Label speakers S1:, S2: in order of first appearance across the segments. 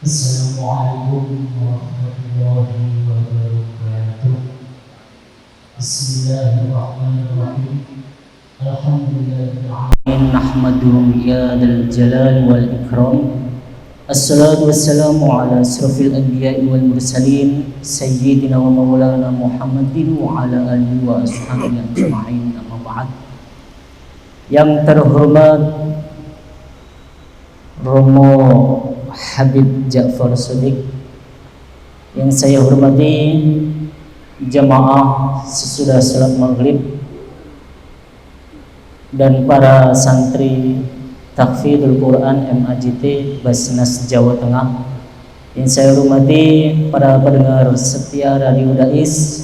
S1: Assalamualaikum warahmatullahi wabarakatuh. Bismillahirrahmanirrahim. Alhamdulillahirabbil alamin. Nahmaduhu ya dzal jalali wal ikram. Assalatu wassalamu ala asrofil anbiya'i wal mursalin sayyidina wa maulana Muhammadin wa ala alihi wa ashabihi ajma'in. Amma ba'd. Yang terhormat Romo Habib Ja'far Shadiq, yang saya hormati jamaah sesudah salat maghrib dan para santri Tahfidzul Quran MAJT Basnas Jawa Tengah, yang saya hormati para pendengar setia Radio Dais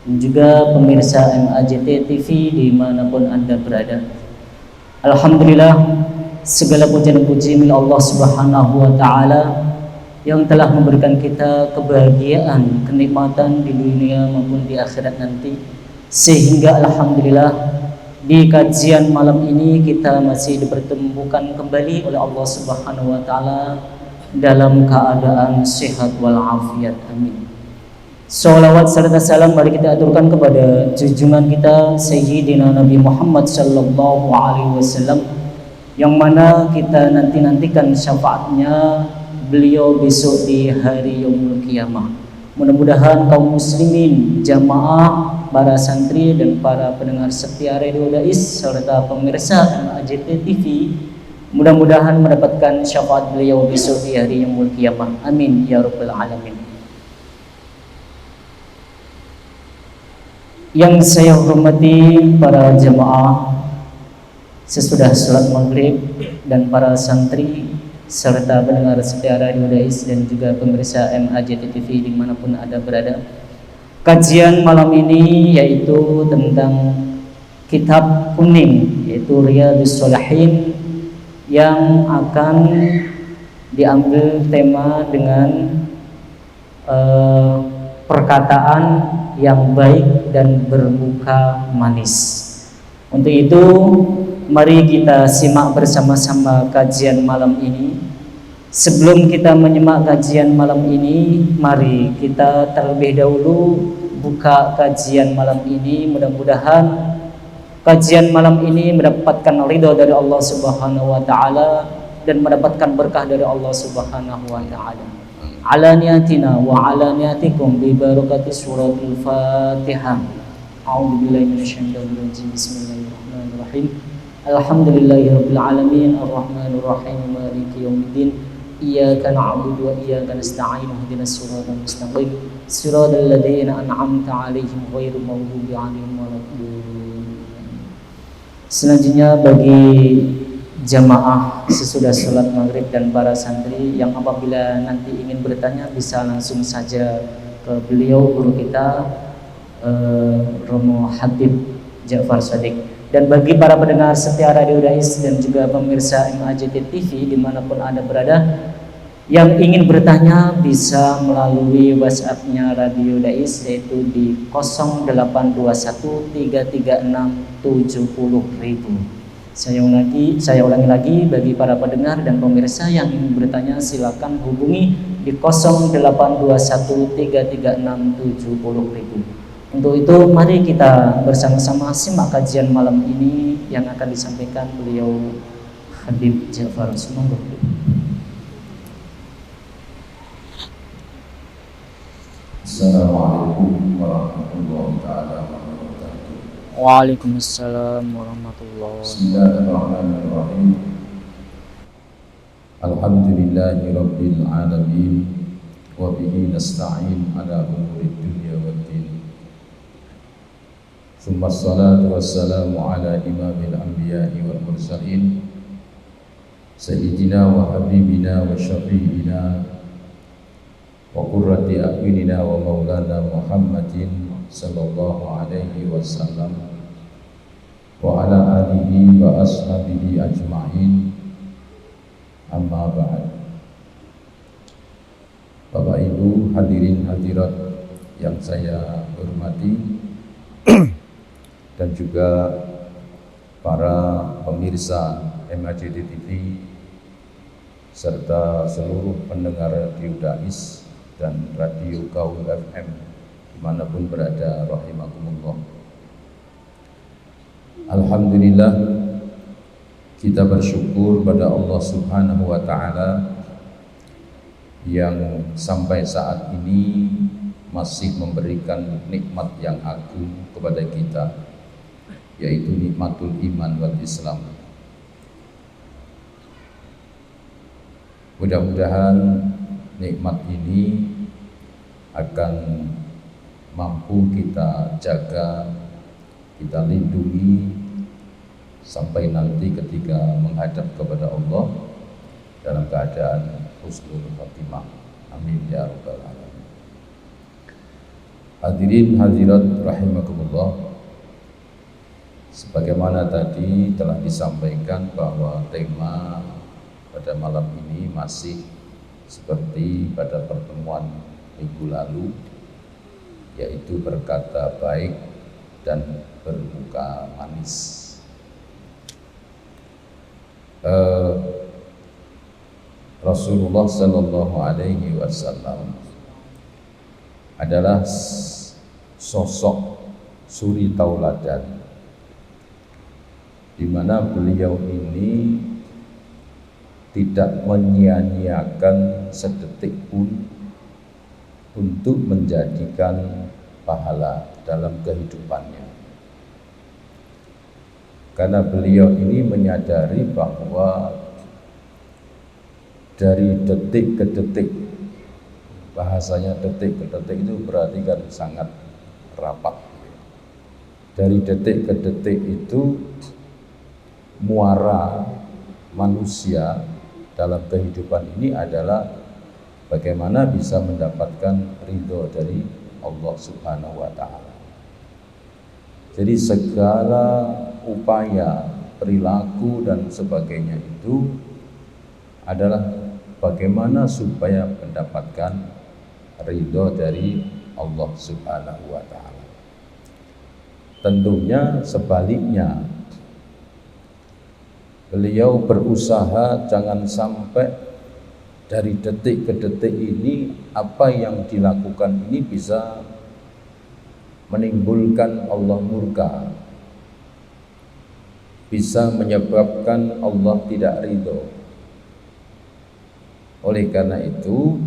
S1: dan juga pemirsa MAJT TV dimanapun Anda berada. Alhamdulillah, segala puji dan puji milik Allah Subhanahu wa taala yang telah memberikan kita kebahagiaan, kenikmatan di dunia maupun di akhirat nanti, sehingga alhamdulillah di kajian malam ini kita masih dipertemukan kembali oleh Allah Subhanahu wa taala dalam keadaan sehat walafiat. Amin. Salawat serta salam mari kita aturkan kepada junjungan kita Sayyidina Nabi Muhammad sallallahu alaihi wasallam, yang mana kita nantikan syafaatnya beliau besok di hari yaumul qiyamah. Mudah-mudahan kaum muslimin, jamaah, para santri dan para pendengar setia Radio Dais serta pemirsa MAJT TV mudah-mudahan mendapatkan syafaat beliau besok di hari yaumul qiyamah. Amin ya rabbal alamin. Yang saya hormati para jamaah sesudah salat maghrib dan para santri serta pendengar setia Radio Dais dan juga pemirsa MAJT TV dimanapun Anda berada. Kajian malam ini yaitu tentang kitab kuning, yaitu Riyadhus Shalihin, yang akan diambil tema dengan perkataan yang baik dan bermuka manis. Untuk itu mari kita simak bersama-sama kajian malam ini. Sebelum kita menyimak kajian malam ini, mari kita terlebih dahulu buka kajian malam ini. Mudah-mudahan kajian malam ini mendapatkan ridha dari Allah Subhanahu wa taala dan mendapatkan berkah dari Allah Subhanahu wa taala. Ala niyatina wa ala niyatikum bi barakati suratul Fatihah. A'udzubillahi minasyaitonir rajim. Bismillahirrahmanirrahim. Alhamdulillahirabbil alamin arrahmanir rahim maliki yaumiddin iyyaka na'budu wa iyyaka nasta'in ihdinas siratal mustaqim siratal ladzina an'amta 'alaihim ghairil maghdubi 'alaihim waladdallin. Selanjutnya bagi jamaah sesudah salat maghrib dan para santri yang apabila nanti ingin bertanya bisa langsung saja ke beliau guru kita Romo Habib Ja'far Shadiq. Dan bagi para pendengar setia Radio Dais dan juga pemirsa MAJT TV dimanapun Anda berada yang ingin bertanya bisa melalui WhatsApp-nya Radio Dais, yaitu di 082133670000. Saya ulangi lagi bagi para pendengar dan pemirsa yang ingin bertanya silakan hubungi di 082133670000. Untuk itu mari kita bersama-sama simak kajian malam ini yang akan disampaikan beliau Habib Ja'far Shadiq.
S2: Assalamualaikum warahmatullahi wabarakatuh.
S1: Waalaikumsalam warahmatullahi wabarakatuh.
S2: Bismillahirrahmanirrahim. Alhamdulillahi rabbil alamin wa bihi nasta'in ala umurid dunya waddin. Tsumma assalatu wassalamu ala imamil anbiya'i wal mursalin sayyidina wa habibina wa syafi'ina wa qurrati a'yunina wa maulana Muhammadin sallallahu alaihi wasallam wa ala alihi wa ashabihi ajma'in. Amma ba'd. Bapak Ibu hadirin hadirat yang saya hormati dan juga para pemirsa MAJT TV serta seluruh pendengar Radio Dais dan Radio Gaul FM dimanapun berada, rahimakumullah. Alhamdulillah, kita bersyukur pada Allah Subhanahu wa Ta'ala yang sampai saat ini masih memberikan nikmat yang agung kepada kita, yaitu nikmatul iman wal Islam. Mudah-mudahan nikmat ini akan mampu kita jaga, kita lindungi sampai nanti ketika menghadap kepada Allah dalam keadaan husnul khatimah. Amin ya rabbal alamin. Hadirin hadirat rahimakumullah. Sebagaimana tadi telah disampaikan bahwa tema pada malam ini masih seperti pada pertemuan minggu lalu, yaitu berkata baik dan bermuka manis. Rasulullah Sallallahu Alaihi Wasallam adalah sosok suri tauladan, di mana beliau ini tidak menyia-nyiakan sedetik pun untuk menjadikan pahala dalam kehidupannya. Karena beliau ini menyadari bahwa dari detik ke detik, bahasanya detik ke detik itu berarti kan sangat rapat. Dari detik ke detik itu muara manusia dalam kehidupan ini adalah bagaimana bisa mendapatkan ridho dari Allah Subhanahu wa Ta'ala. Jadi segala upaya, perilaku dan sebagainya itu adalah bagaimana supaya mendapatkan ridho dari Allah Subhanahu wa Ta'ala. Tentunya sebaliknya, beliau berusaha jangan sampai dari detik ke detik ini apa yang dilakukan ini bisa menimbulkan Allah murka, bisa menyebabkan Allah tidak ridho. Oleh karena itu,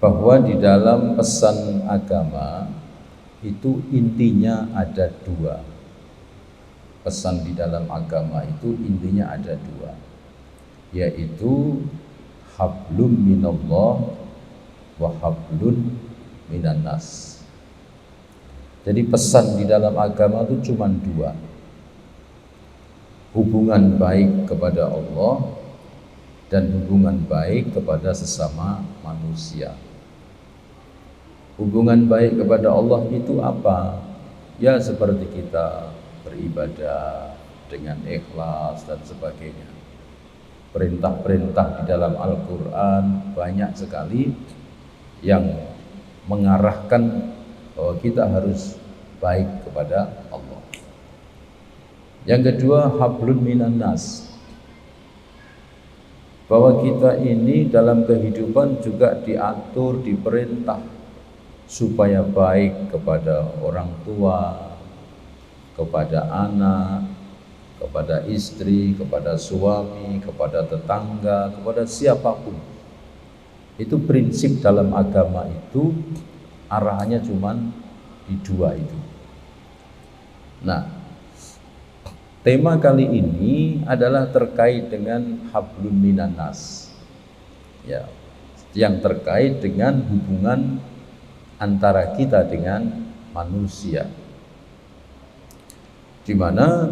S2: bahwa di dalam pesan agama itu intinya ada dua. Pesan di dalam agama itu intinya ada dua, yaitu hablum minallah wa hablun minan nas. Jadi pesan di dalam agama itu cuma dua, hubungan baik kepada Allah dan hubungan baik kepada sesama manusia. Hubungan baik kepada Allah itu apa? Ya seperti kita beribadah dengan ikhlas dan sebagainya. Perintah-perintah di dalam Al-Quran banyak sekali yang mengarahkan bahwa kita harus baik kepada Allah. Yang kedua, hablun minan nas, bahwa kita ini dalam kehidupan juga diatur, diperintah supaya baik kepada orang tua, kepada anak, kepada istri, kepada suami, kepada tetangga, kepada siapapun. Itu prinsip dalam agama itu, arahannya cuman di dua itu. Nah, tema kali ini adalah terkait dengan hablum minan nas, ya, yang terkait dengan hubungan antara kita dengan manusia, di mana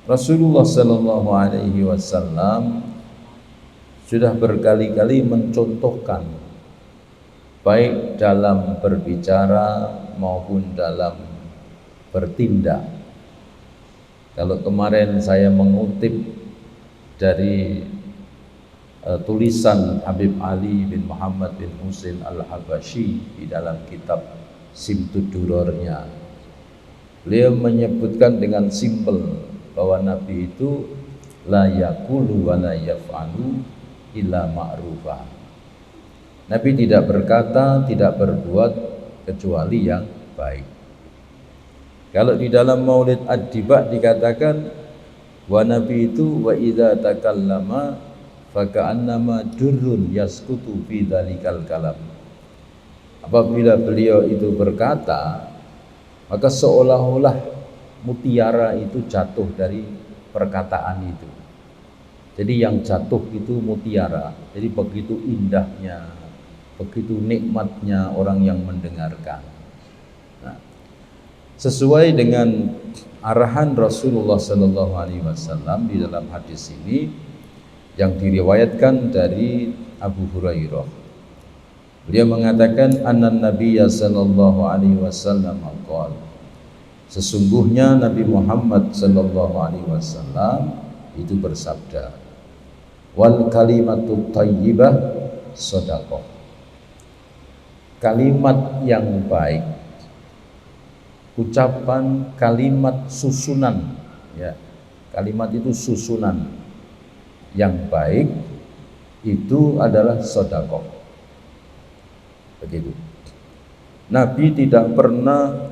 S2: Rasulullah Sallallahu Alaihi Wasallam sudah berkali-kali mencontohkan, baik dalam berbicara maupun dalam bertindak. Kalau kemarin saya mengutip dari tulisan Habib Ali bin Muhammad bin Husain Al-Habashi di dalam kitab Simtud Durornya, beliau menyebutkan dengan simpel bahwa Nabi itu la yaqulu wa la yaf'alu illa ma'rufa. Nabi tidak berkata, tidak berbuat kecuali yang baik. Kalau di dalam Maulid Ad-Diba dikatakan wa Nabi itu wa idza takallama fa ka'annama durrun yasqutu fi dzalikal kalam. Apabila beliau itu berkata, maka seolah-olah mutiara itu jatuh dari perkataan itu. Jadi yang jatuh itu mutiara. Jadi begitu indahnya, begitu nikmatnya orang yang mendengarkan. Nah, sesuai dengan arahan Rasulullah Sallallahu Alaihi Wasallam di dalam hadis ini yang diriwayatkan dari Abu Hurairah, beliau mengatakan annan Nabiyya Sallallahu Alaihi Wasallam qala, sesungguhnya Nabi Muhammad Sallallahu Alaihi Wasallam itu bersabda, wal kalimatu thayyibah shadaqah. Kalimat yang baik, ucapan kalimat susunan, ya, kalimat itu susunan yang baik itu adalah sedekah. Begitu. Nabi tidak pernah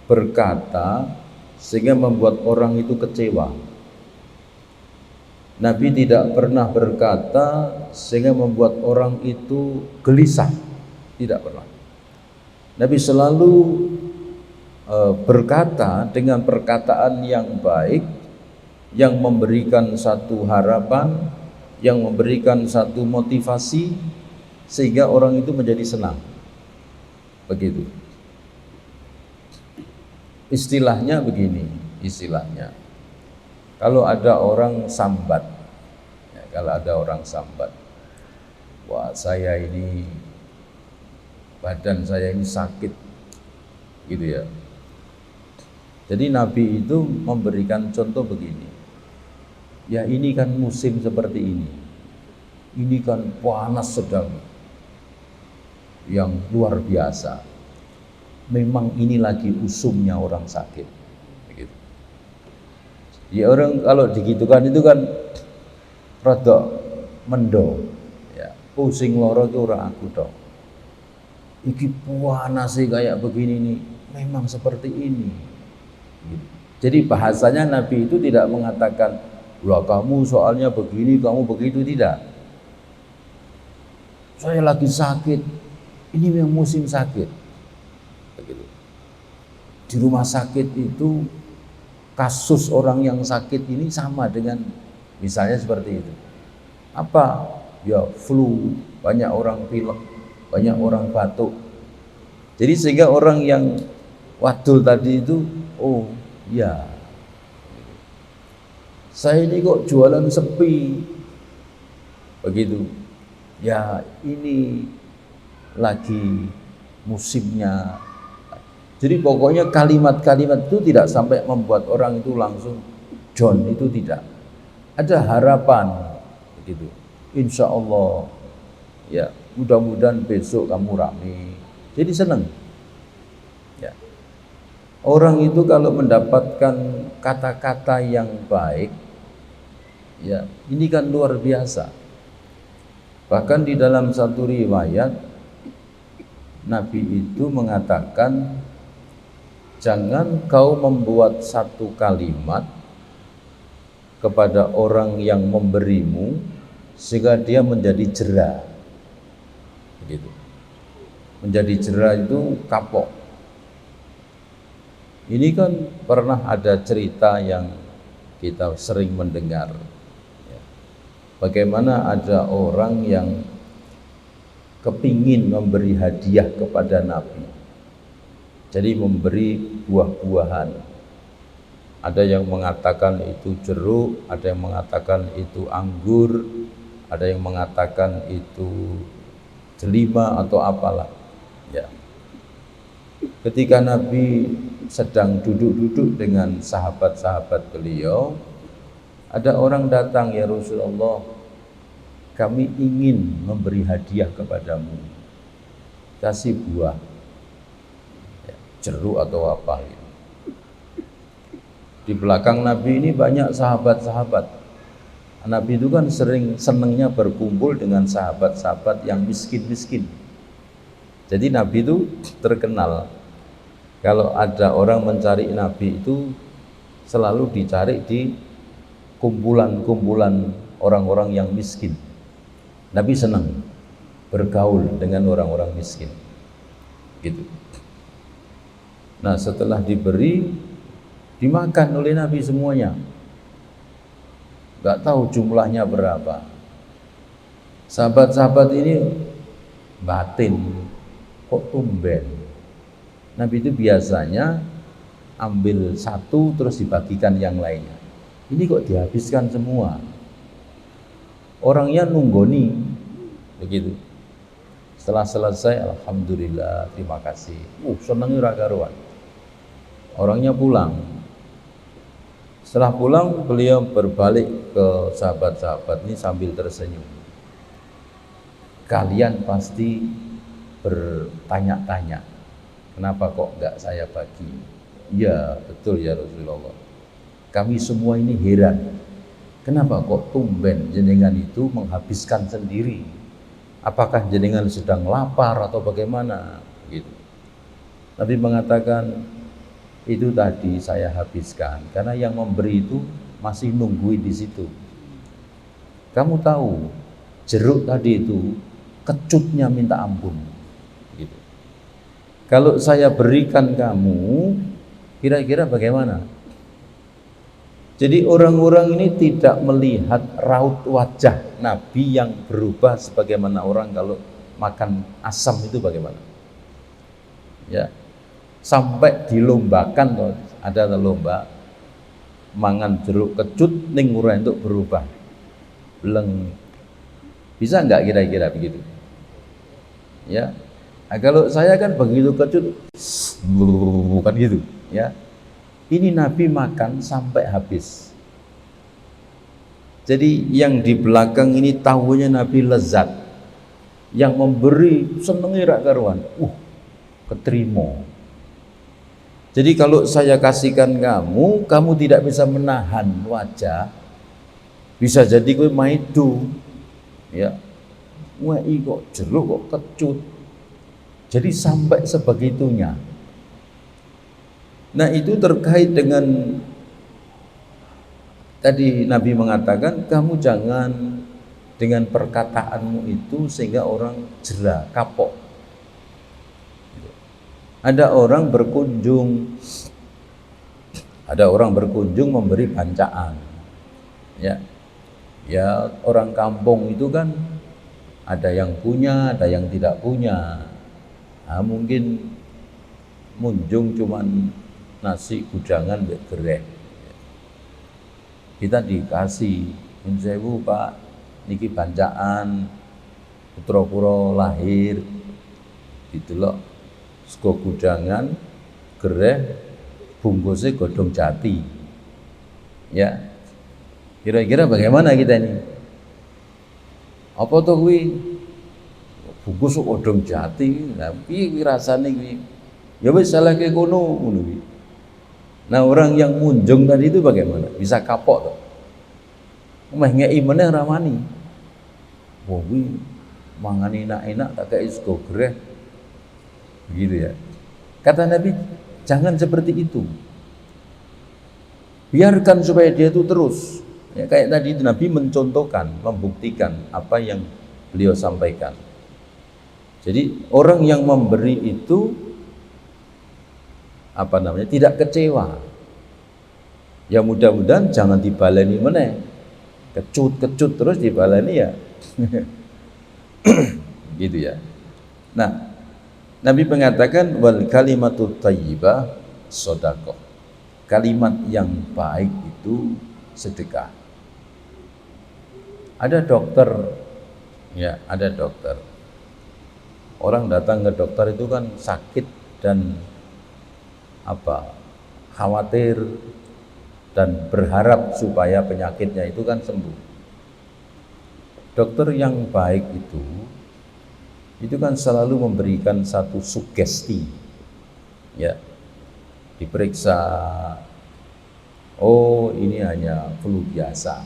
S2: berkata sehingga membuat orang itu kecewa. Nabi tidak pernah berkata sehingga membuat orang itu gelisah. Tidak pernah. Nabi selalu berkata dengan perkataan yang baik, yang memberikan satu harapan, yang memberikan satu motivasi, sehingga orang itu menjadi senang. Begitu. Istilahnya begini, istilahnya. Kalau ada orang sambat, ya, kalau ada orang sambat, wah saya ini, badan saya ini sakit, gitu ya. Jadi Nabi itu memberikan contoh begini, ya ini kan musim seperti ini kan panas sedang, yang luar biasa. Memang ini lagi usumnya orang sakit, begitu. Ya orang kalau digitukan itu kan rada mendo, ya pusing loro itu orang aku dong. Iki panas sih kayak begini nih, memang seperti ini. Jadi bahasanya Nabi itu tidak mengatakan, "Wah, kamu soalnya begini, kamu begitu," tidak. Saya lagi sakit. Ini yang musim sakit. Begitu. Di rumah sakit itu kasus orang yang sakit ini sama dengan misalnya seperti itu. Apa? Ya flu, banyak orang pilek, banyak orang batuk. Jadi sehingga orang yang wadul tadi itu, oh ya, saya ini kok jualan sepi, begitu. Ya ini lagi musimnya. Jadi pokoknya kalimat-kalimat itu tidak sampai membuat orang itu langsung John, itu tidak. Ada harapan, begitu. Insya Allah, ya mudah-mudahan besok kamu rame. Jadi senang. Ya. Orang itu kalau mendapatkan kata-kata yang baik, ya ini kan luar biasa. Bahkan di dalam satu riwayat Nabi itu mengatakan, jangan kau membuat satu kalimat kepada orang yang memberimu sehingga dia menjadi jera. Begitu. Menjadi jera itu kapok. Ini kan pernah ada cerita yang kita sering mendengar. Bagaimana ada orang yang kepingin memberi hadiah kepada Nabi. Jadi memberi buah-buahan. Ada yang mengatakan itu jeruk, ada yang mengatakan itu anggur, ada yang mengatakan itu delima atau apalah. Ya. Ketika Nabi sedang duduk-duduk dengan sahabat-sahabat beliau, ada orang datang, ya Rasulullah, kami ingin memberi hadiah kepadamu, kasih buah, ya, jeruk atau apa. Di belakang Nabi ini banyak sahabat-sahabat. Nabi itu kan sering senengnya berkumpul dengan sahabat-sahabat yang miskin-miskin. Jadi Nabi itu terkenal kalau ada orang mencari Nabi itu selalu dicari di kumpulan-kumpulan orang-orang yang miskin. Nabi senang bergaul dengan orang-orang miskin. Gitu. Nah, setelah diberi, dimakan oleh Nabi semuanya. Gak tahu jumlahnya berapa. Sahabat-sahabat ini batin, kok tumben. Nabi itu biasanya ambil satu terus dibagikan yang lainnya. Ini kok dihabiskan semua. Orangnya nunggoni, begitu. Setelah selesai, alhamdulillah, terima kasih. Seneng ora karuan. Orangnya pulang. Setelah pulang, beliau berbalik ke sahabat-sahabat ini sambil tersenyum. Kalian pasti bertanya-tanya, kenapa kok enggak saya bagi? Ya, betul ya Rasulullah. Kami semua ini heran. Kenapa kok tumben jenengan itu menghabiskan sendiri? Apakah jenengan sedang lapar atau bagaimana? Gitu. Nabi mengatakan, itu tadi saya habiskan karena yang memberi itu masih nungguin di situ. Kamu tahu jeruk tadi itu kecutnya minta ampun. Gitu. Kalau saya berikan kamu, kira-kira bagaimana? Jadi orang-orang ini tidak melihat raut wajah Nabi yang berubah sebagaimana orang kalau makan asam itu bagaimana? Ya. Sampai dilombakan tuh, ada lomba mangan jeruk kecut ning ora entuk berubah. Beleng. Bisa enggak kira-kira begitu? Ya. Nah, kalau saya kan begitu kecut bukan gitu, ya. Ini Nabi makan sampai habis. Jadi yang di belakang ini tahunya Nabi lezat. Yang memberi senengi rak karuan. Keterima. Jadi kalau saya kasihkan kamu, kamu tidak bisa menahan wajah. Bisa jadi kowe maidu. Ya. Wei kok jeruk kok kecut. Jadi sampai sebegitunya. Nah, itu terkait dengan tadi Nabi mengatakan kamu jangan dengan perkataanmu itu sehingga orang jera, kapok. Ada orang berkunjung memberi bancaan. Ya. Ya, orang kampung itu kan ada yang punya, ada yang tidak punya. Nah, mungkin munjung cuman nasi gudangan mbek gereh. Kita dikasih, "Nyun sewu Pak, niki bancaan putra kula lahir." Didelok sego gudangan, gereh, bungkusnya godhong jati. Ya. Kira-kira bagaimana kita ini? Apa tuh kuwi? Bungkus godhong jati. Lah piye rasane kuwi? Ya wis salah ke kono ngono kuwi. Nah, orang yang munjung tadi itu bagaimana? Bisa kapok tuh. Meh ngeki meneh ora wani. Wah kuwi mangan enak-enak tak kei sego gereh. Begitu ya. Kata Nabi, jangan seperti itu. Biarkan supaya dia itu terus. Ya, kayak tadi itu Nabi mencontohkan, membuktikan apa yang beliau sampaikan. Jadi orang yang memberi itu tidak kecewa. Ya mudah-mudahan jangan dibaleni meneh. Kecut terus dibaleni ya. Gitu ya. Nah, Nabi mengatakan wal kalimatu thayyibah shadaqah. Kalimat yang baik itu sedekah. Ada dokter, ya, ada dokter. Orang datang ke dokter itu kan sakit dan khawatir dan berharap supaya penyakitnya itu kan sembuh. Dokter yang baik itu kan selalu memberikan satu sugesti, ya, diperiksa, oh ini hanya flu biasa,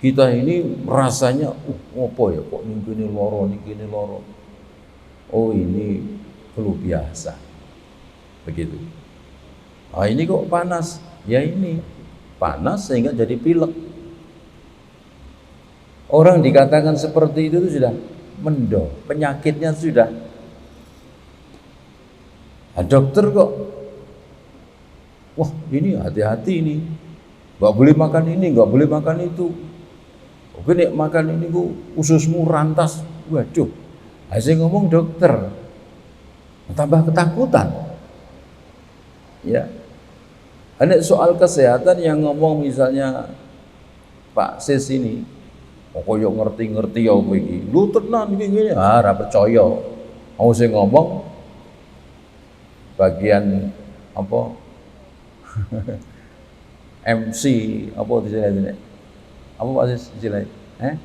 S2: Kita ini rasanya, apa ya kok ini loro, ini loro. Oh ini flu biasa, begitu. Ah ini kok panas, ya ini panas sehingga jadi pilek. Orang dikatakan seperti itu sudah mendol, penyakitnya sudah. Nah, dokter kok, wah ini hati-hati ini, nggak boleh makan ini, nggak boleh makan itu. Oke nek makan ini ku ususmu rantas, waduh. Hasil ngomong dokter, tambah ketakutan. Ya, ada soal kesehatan yang ngomong misalnya Pak Sis ini, koyo ngerti-ngerti ya begini, lu tenan gini, ora percaya. Mau saya ngomong bagian apa MC apa istilahnya? Apa Pak Sis istilahnya?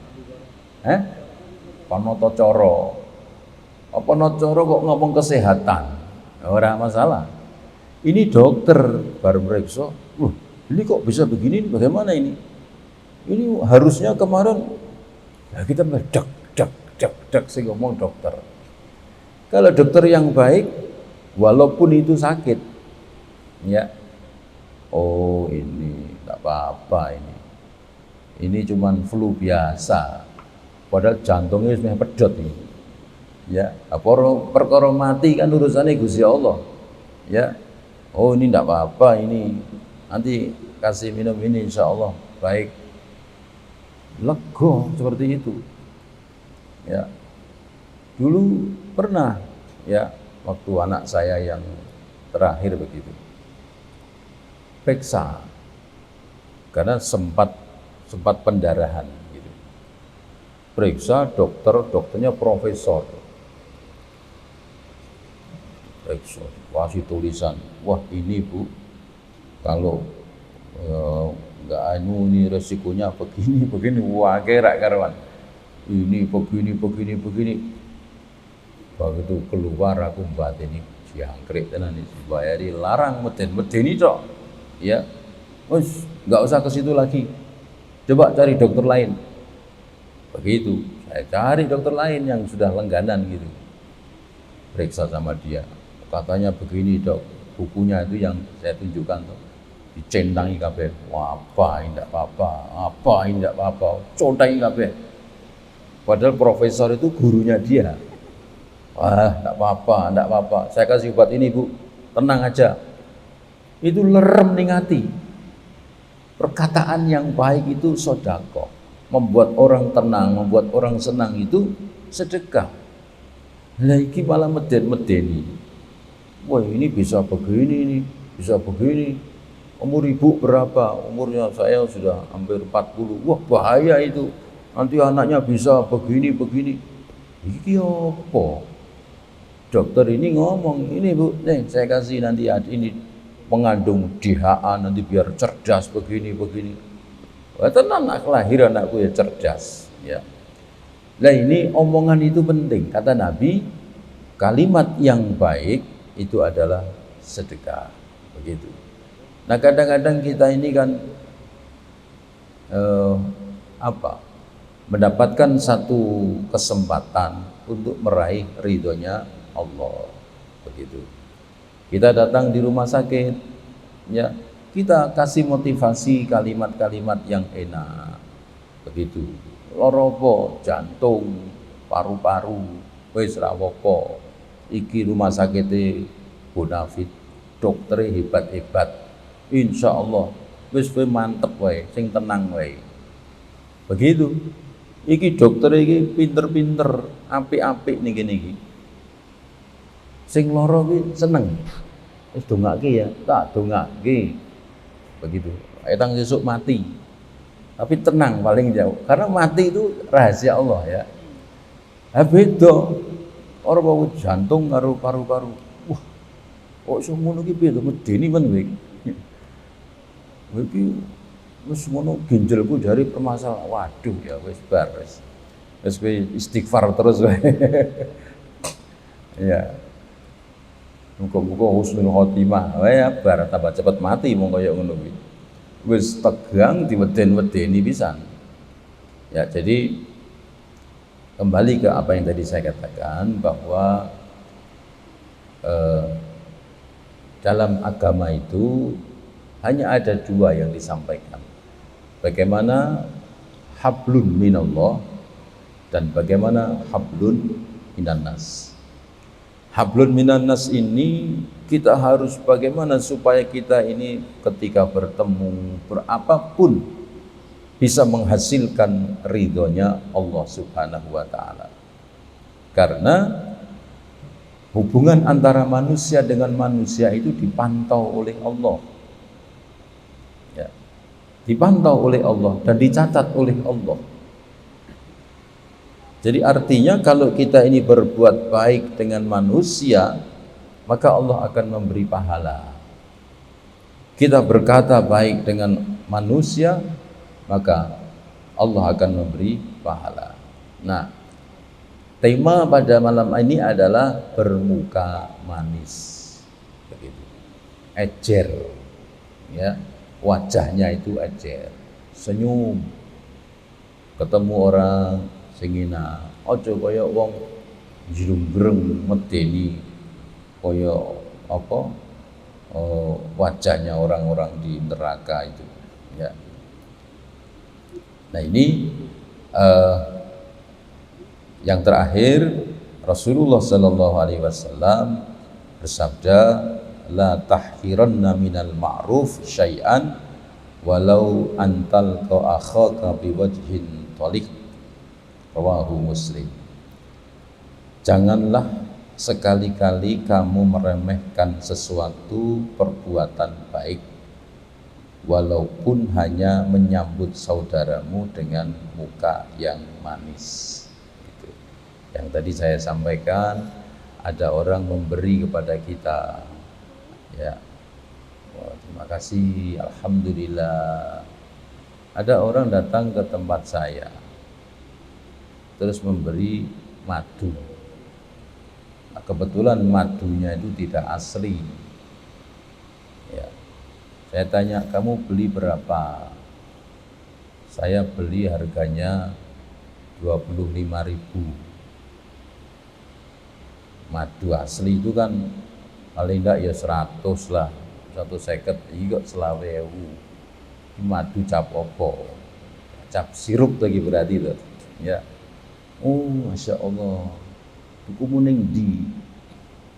S2: Panoto-coro. Apa nocoro kok ngomong kesehatan? Ora masalah. Ini dokter baru meriksa, ini kok bisa begini, bagaimana ini? Ini harusnya kemarin, ya kita dak sih ngomong dokter. Kalau dokter yang baik, walaupun itu sakit, ya, oh ini tak apa-apa ini cuman flu biasa, padahal jantungnya sudah pedot ini, ya, perkara mati kan urusannya Gusti Allah, ya, oh ini tak apa-apa ini, nanti kasih minum ini insya Allah baik, lego seperti itu, ya. Dulu pernah ya waktu anak saya yang terakhir begitu periksa karena sempat pendarahan gitu. Periksa dokternya profesor. Periksa, kasih tulisan, wah ini Bu kalau nggak ini resikonya begini, wah kerak karuan. Ini begini. Begitu keluar aku mbak ini jangkrik tenan dibayari larang meden tok ya wes nggak usah ke situ lagi, coba cari dokter lain. Begitu saya cari dokter lain yang sudah langganan gitu, periksa sama dia, katanya begini dok, bukunya itu yang saya tunjukkan tuh dicentangi kabeh, wah apa ini enggak apa-apa, contangi kabeh. Padahal profesor itu gurunya dia. Wah, enggak apa-apa. Saya kasih obat ini, Bu. Tenang aja. Itu lerem ning hati. Perkataan yang baik itu sedekah. Membuat orang tenang, membuat orang senang itu sedekah. Lah iki malah meden-medeni. Wah, ini bisa begini. Umur ibu berapa? Umurnya saya sudah hampir 40. Wah, bahaya itu. Nanti anaknya bisa begini. Iki apa? Dokter ini ngomong, ini Bu, nih saya kasih nanti ini mengandung DHA nanti biar cerdas begini. Wah, tenang kelahiran anakku ya cerdas, ya. Nah ini omongan itu penting, kata Nabi, kalimat yang baik itu adalah sedekah, begitu. Nah kadang-kadang kita ini kan mendapatkan satu kesempatan untuk meraih ridhonya Allah, begitu. Kita datang di rumah sakit, ya, kita kasih motivasi kalimat-kalimat yang enak, begitu. Loropo, jantung, paru-paru, wis rawopo. Iki rumah sakitnya bonafit, dokternya hebat-hebat. Insya Allah, wis mantep wae, sing tenang wae. Begitu. Iki dokter iki pinter-pinter, apik-apik niki. Sing loro ki seneng. Wis dongake ya, tak dongake. Begitu. Etang sesuk mati. Tapi tenang paling jauh. Karena mati itu rahasia Allah ya. Beda. Ora mau jantung karo paru-paru. Wah. Kok iso ngono ki piye to medeni men kowe. Iki wis ngono ginjalku jari permasalahan. Waduh ya wis bar wis. Wis kowe istighfar terus kowe. Ya. Muga-muga husnul khotimah. Ya bar tambah cepet mati mong kaya ngono kuwi. Wis tegang diweden-wedeni pisan. Ya, jadi kembali ke apa yang tadi saya katakan bahwa dalam agama itu hanya ada dua yang disampaikan. Bagaimana hablun minallah dan bagaimana hablun minannas. Hablun minannas ini kita harus bagaimana supaya kita ini ketika bertemu berapapun bisa menghasilkan ridhonya Allah Subhanahu wa Ta'ala. Karena hubungan antara manusia dengan manusia itu dipantau oleh Allah, ya, dipantau oleh Allah dan dicatat oleh Allah. Jadi artinya kalau kita ini berbuat baik dengan manusia, maka Allah akan memberi pahala. Kita berkata baik dengan manusia, maka Allah akan memberi pahala. Nah, tema pada malam ini adalah bermuka manis, begitu. Ejer, ya, wajahnya itu ejer, senyum, ketemu orang singina, ojo kaya wong jrunggreng medeni, kaya apa, wajahnya orang-orang di neraka itu, ya. Nah ini yang terakhir Rasulullah Sallallahu Alaihi Wasallam bersabda, la tahhiranna minal ma'ruf syai'an walau antal akhaka biwajhin thalik, rawahu Muslim. Janganlah sekali-kali kamu meremehkan sesuatu perbuatan baik walaupun hanya menyambut saudaramu dengan muka yang manis. Gitu. Yang tadi saya sampaikan, ada orang memberi kepada kita, ya, wah, terima kasih, alhamdulillah. Ada orang datang ke tempat saya, terus memberi madu. Nah, kebetulan madunya itu tidak asli, ya. Saya tanya, kamu beli berapa? Saya beli harganya 25.000. Madu asli itu kan paling enggak ya 100 lah, 150, ini kok 20.000. Ini madu cap opo? Cap sirup lagi berarti itu, ya. Oh, Masya Allah. Tuku muning di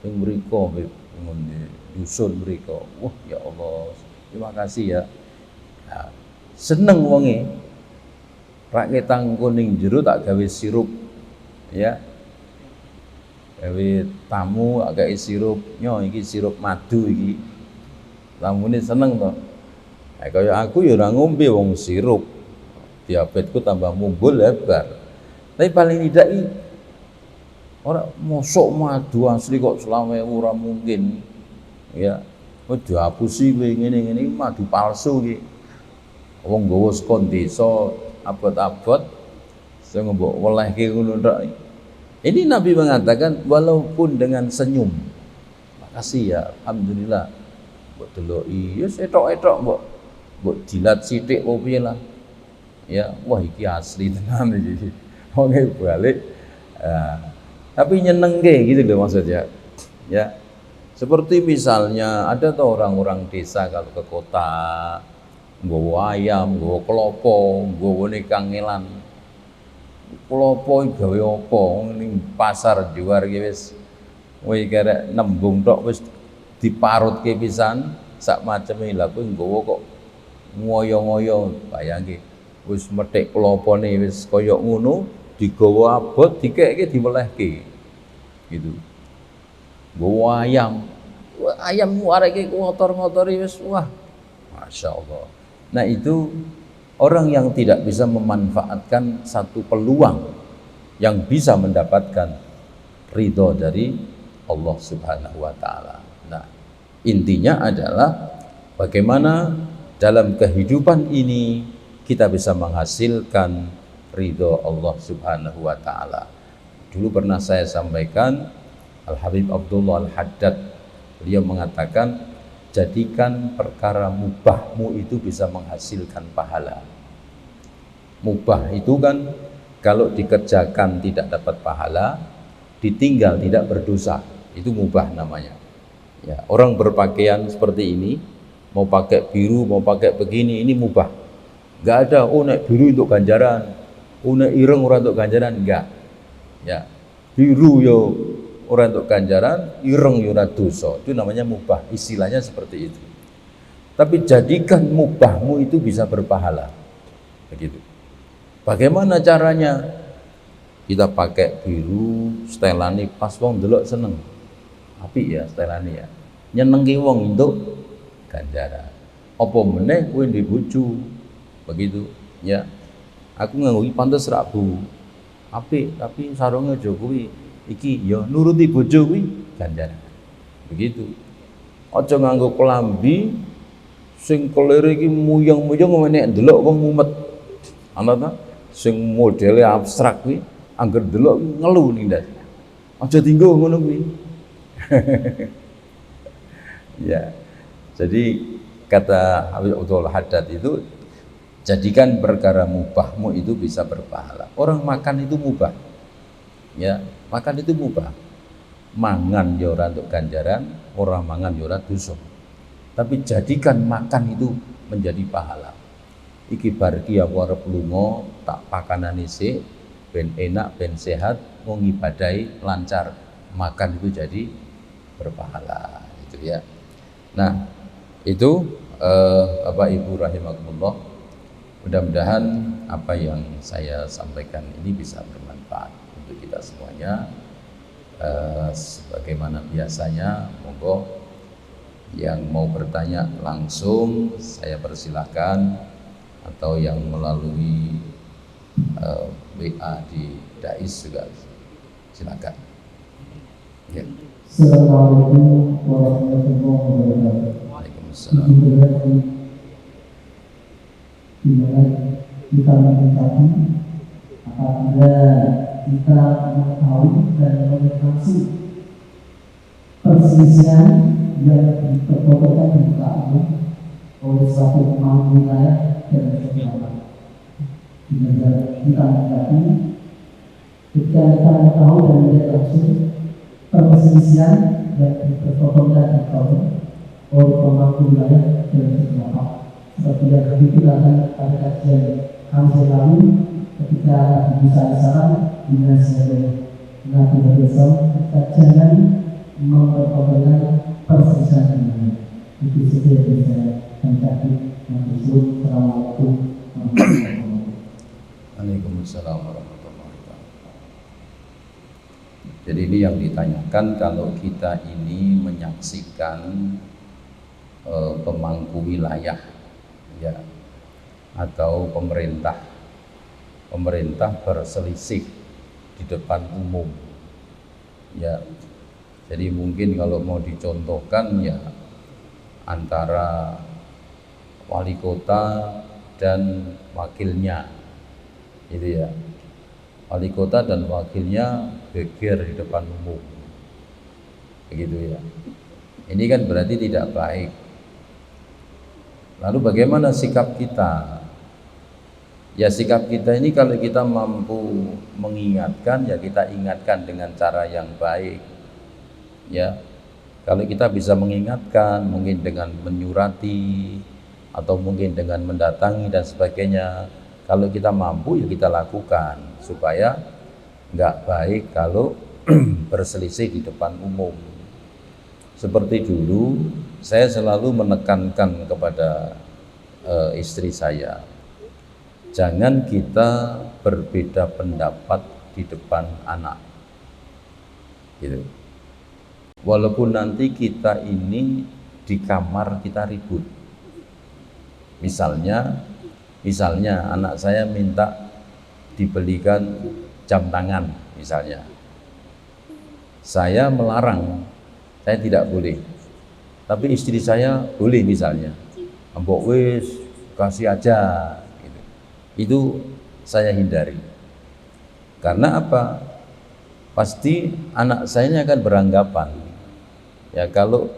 S2: yang mriko dusun mriko. Wah, ya Allah. Terima kasih ya. Nah, seneng wonge. Rakyat tangko ning jero tak gawe sirup, ya. Gawe tamu agak sirup, nyo iki sirup madu iki. Tamune seneng to. Nah, kaya aku ya ora ngombe wong sirup. Diabetku tambah mumbul lebar. Tapi paling tidak ora mosok madu asli kok 20.000 ora mungkin. Ya. Oh dihapusi kowe ngene-ngene madu palsu iki. Wong nggawa saka desa abot-abot sing mbok welehke ngono tok. Ini Nabi mengatakan walaupun dengan senyum. Makasih ya, alhamdulillah. Mbok deloki ya etok-etok mbok jilat sithik opo piye lah. Ya, wah iki asli tenan iki. Wong balik. Tapi nyenengke gitu loh maksudnya. Ya. Seperti misalnya ada tuh orang-orang desa kalau ke kota nggawa ayam, nggawa klopo, nggawa kangelan. Klopo gawe apa? Ning pasar juar ki wis kowe kerek nembung tok wis diparutke pisan sak maceme. Lah kowe nggawa kok ngoyo-ngoyo, bayangke wis methik klopone wis kaya ngono, digawa abot dikekke diwelehke. Gitu. Nggawa ayam areke ngotor-ngotori wis wah, Masya Allah. Nah itu orang yang tidak bisa memanfaatkan satu peluang yang bisa mendapatkan ridho dari Allah Subhanahu wa Ta'ala. Nah intinya adalah bagaimana dalam kehidupan ini kita bisa menghasilkan ridho Allah Subhanahu wa Ta'ala. Dulu pernah saya sampaikan, Al-Habib Abdullah Al-Haddad, beliau mengatakan, jadikan perkara mubahmu itu bisa menghasilkan pahala. Mubah itu kan kalau dikerjakan tidak dapat pahala, ditinggal tidak berdosa, itu mubah namanya. Ya, orang berpakaian seperti ini, mau pakai biru, mau pakai begini, ini mubah. Nggak ada, oh naik biru untuk ganjaran, oh naik ireng orang untuk ganjaran, enggak. Ya, biru yo orang untuk ganjaran, ireng yo ora dosa. Itu namanya mubah, istilahnya seperti itu. Tapi jadikan mubahmu itu bisa berpahala. Begitu. Bagaimana caranya? Kita pakai biru, setelane pas wong delok seneng. Apik ya setelane ya. Nyenengke wong untuk ganjaran. Apa meneh kowe ndek bojo. Begitu, ya. Aku nganggo iki pantes rabu. Apik, tapi sarunge aja kuwi. Iki ya nuruti bojo kuwi ganjaran. Begitu. Aja nganggo klambi sing kelire iki muyang-muyang nek ndelok wong mumet. Ana ta? Sing modele abstrak kuwi angger delok ngelu ning ndas. Aja dienggo ngono kuwi. Ya. Jadi kata Abdul Haddad itu, jadikan perkara mubahmu itu bisa berpahala. Orang makan itu mubah. Ya, makan itu mubah. Mangan ya ora untuk ganjaran, orang mangan ya ora dosa. Tapi jadikan makan itu menjadi pahala. Iki bar ki aku arep lunga tak pakanane sik ben enak ben sehat mau ngibadahi lancar, makan itu jadi berpahala itu ya. Nah itu Bapak Ibu rahimakumullah, mudah-mudahan apa yang saya sampaikan ini bisa bermanfaat untuk kita semuanya. Sebagaimana biasanya, monggo yang mau bertanya langsung saya persilahkan, atau yang melalui WA di Dais juga silakan. Ya.
S3: Assalamualaikum warahmatullahi wabarakatuh.
S2: Waalaikumsalam.
S3: Di mana kita menikmati apabila kita mengetahui dan mengetahui perselisihan yang diperbolehkan di muka umum oleh suatu pemangku wilayah dan masyarakat. Di negara kita menikmati ketika kita mengetahui dan melihat langsung perselisihan yang diperbolehkan di muka umum oleh pemangku wilayah dan masyarakat. Seperti yang kita akan pada kajian Kamis lalu ketika bisa saran dengan saya Nabi Muhammad, kita jangan memperbolehkan perselisihan ini. Itu saja yang bisa kami katakan. Assalamualaikum warahmatullahi wabarakatuh.
S2: Waalaikumsalam warahmatullahi wabarakatuh. Jadi ini yang ditanyakan, kalau kita ini menyaksikan pemangku wilayah ya, atau pemerintah berselisih di depan umum ya. Jadi mungkin kalau mau dicontohkan ya, antara wali kota dan wakilnya itu ya, wali kota dan wakilnya geger di depan umum begitu ya. Ini kan berarti tidak baik. Lalu bagaimana sikap kita? Ya sikap kita ini kalau kita mampu mengingatkan, ya kita ingatkan dengan cara yang baik ya. Kalau kita bisa mengingatkan, mungkin dengan menyurati atau mungkin dengan mendatangi dan sebagainya, kalau kita mampu ya kita lakukan, supaya nggak baik kalau berselisih di depan umum. Seperti dulu saya selalu menekankan kepada istri saya, jangan kita berbeda pendapat di depan anak gitu. Walaupun nanti kita ini di kamar kita ribut. Misalnya anak saya minta dibelikan jam tangan misalnya. Saya melarang, saya tidak boleh. Tapi istri saya boleh misalnya. Mbok wis kasih aja gitu. Itu saya hindari. Karena apa? Pasti anak saya ini akan beranggapan, ya kalau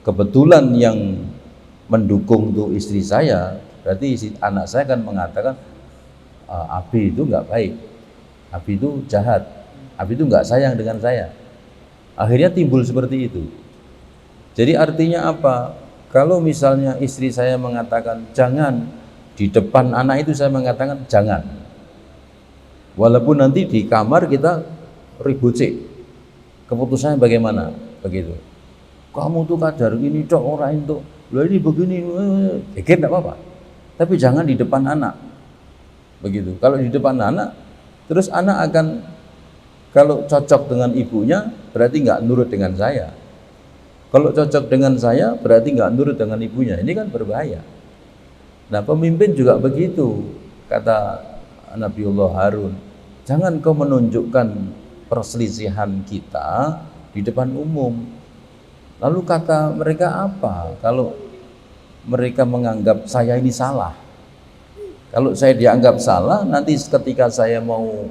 S2: kebetulan yang mendukung tuh istri saya, berarti anak saya akan mengatakan Abi itu nggak baik, Abi itu jahat, Abi itu nggak sayang dengan saya. Akhirnya timbul seperti itu. Jadi artinya apa? Kalau misalnya istri saya mengatakan jangan, di depan anak itu saya mengatakan jangan. Walaupun nanti di kamar kita ribut sih, keputusannya bagaimana? Begitu. Kamu tuh kadar ini dok orang itu, lo ini begini, tidak apa-apa. Tapi jangan di depan anak. Begitu. Kalau di depan anak, terus anak akan kalau cocok dengan ibunya berarti nggak nurut dengan saya. Kalau cocok dengan saya berarti nggak nurut dengan ibunya. Ini kan berbahaya. Nah pemimpin juga begitu, kata Nabiullah Harun. Jangan kau menunjukkan perselisihan kita di depan umum. Lalu kata mereka apa? Kalau mereka menganggap saya ini salah. Kalau saya dianggap salah, nanti ketika saya mau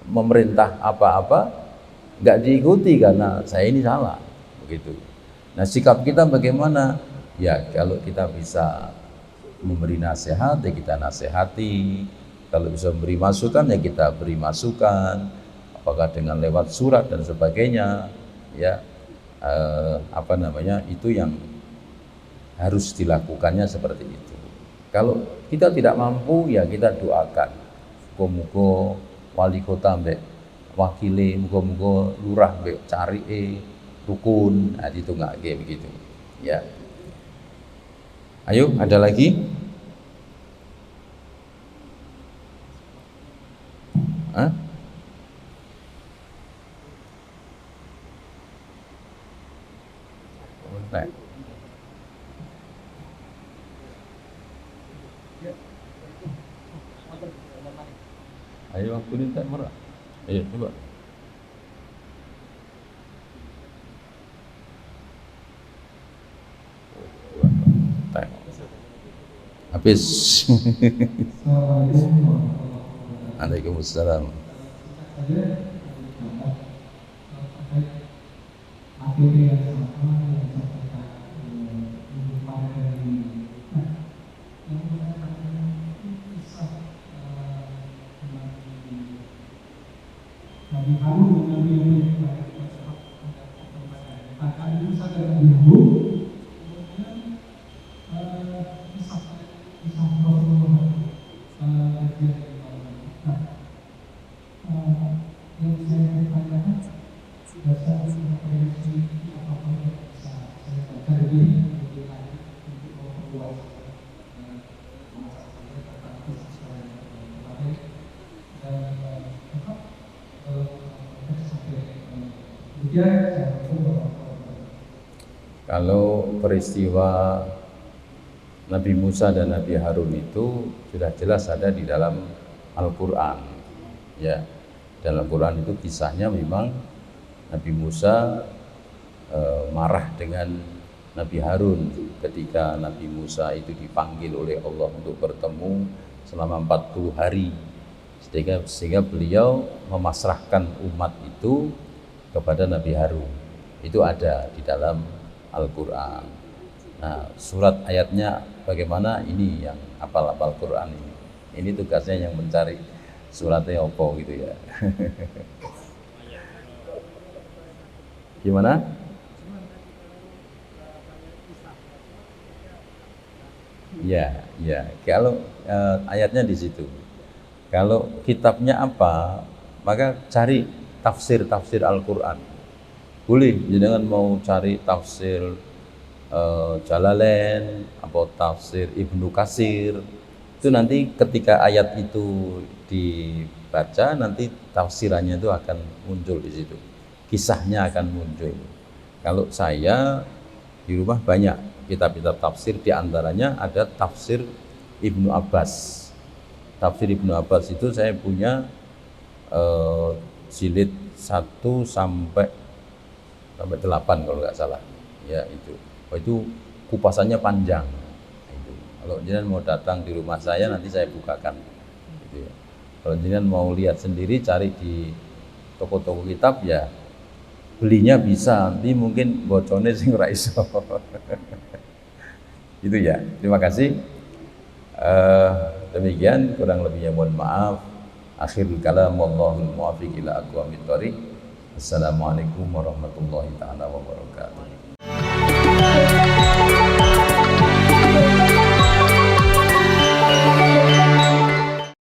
S2: memerintah apa-apa, nggak diikuti karena saya ini salah. Begitu. Nah sikap kita bagaimana? Ya kalau kita bisa memberi nasihat, ya kita nasihati. Kalau bisa memberi masukan, ya kita beri masukan. Apakah dengan lewat surat dan sebagainya, ya itu yang harus dilakukannya seperti itu. Kalau kita tidak mampu, ya kita doakan. Muga-muga wali kota mbek wakile, muga-muga lurah mbek cari rukun, nah itu nggak kayak begitu. Ya. Ayo, ada lagi? Hah? Nah. Ayo aku minta marah. Ayo coba. Habis. Waalaikumsalam. Kalau peristiwa Nabi Musa dan Nabi Harun itu sudah jelas ada di dalam Al-Quran, ya. Dalam Al-Quran itu kisahnya memang Nabi Musa marah dengan Nabi Harun ketika Nabi Musa itu dipanggil oleh Allah untuk bertemu selama 40 hari, sehingga beliau memasrahkan umat itu kepada Nabi Harun. Itu ada di dalam Al-Quran. Nah, surat ayatnya bagaimana, ini yang hafal-hafal Quran ini. Ini tugasnya yang mencari suratnya apa gitu ya. Gimana? Ya, ya. Kalau ayatnya di situ. Kalau kitabnya apa, maka cari tafsir Al-Quran. Boleh, jangan mau cari tafsir Jalalain atau tafsir Ibnu Katsir. Itu nanti ketika ayat itu dibaca, nanti tafsirannya itu akan muncul di situ. Kisahnya akan muncul. Kalau saya di rumah banyak kitab-kitab tafsir, diantaranya ada tafsir Ibnu Abbas. Tafsir Ibnu Abbas itu saya punya jilid 1 sampai 8 kalau nggak salah, ya itu. Itu kupasannya panjang. Itu. Kalau jenengan mau datang di rumah saya nanti saya bukakan. Gitu ya. Kalau jenengan mau lihat sendiri, cari di toko-toko kitab ya, belinya bisa. Nanti mungkin bocone sing ora iso. Itu ya. Terima kasih. Demikian, kurang lebihnya mohon maaf. Akhirul kalam, wallahul muwaffiq ila aqwamit thoriq. Assalamualaikum warahmatullahi taala wabarakatuh.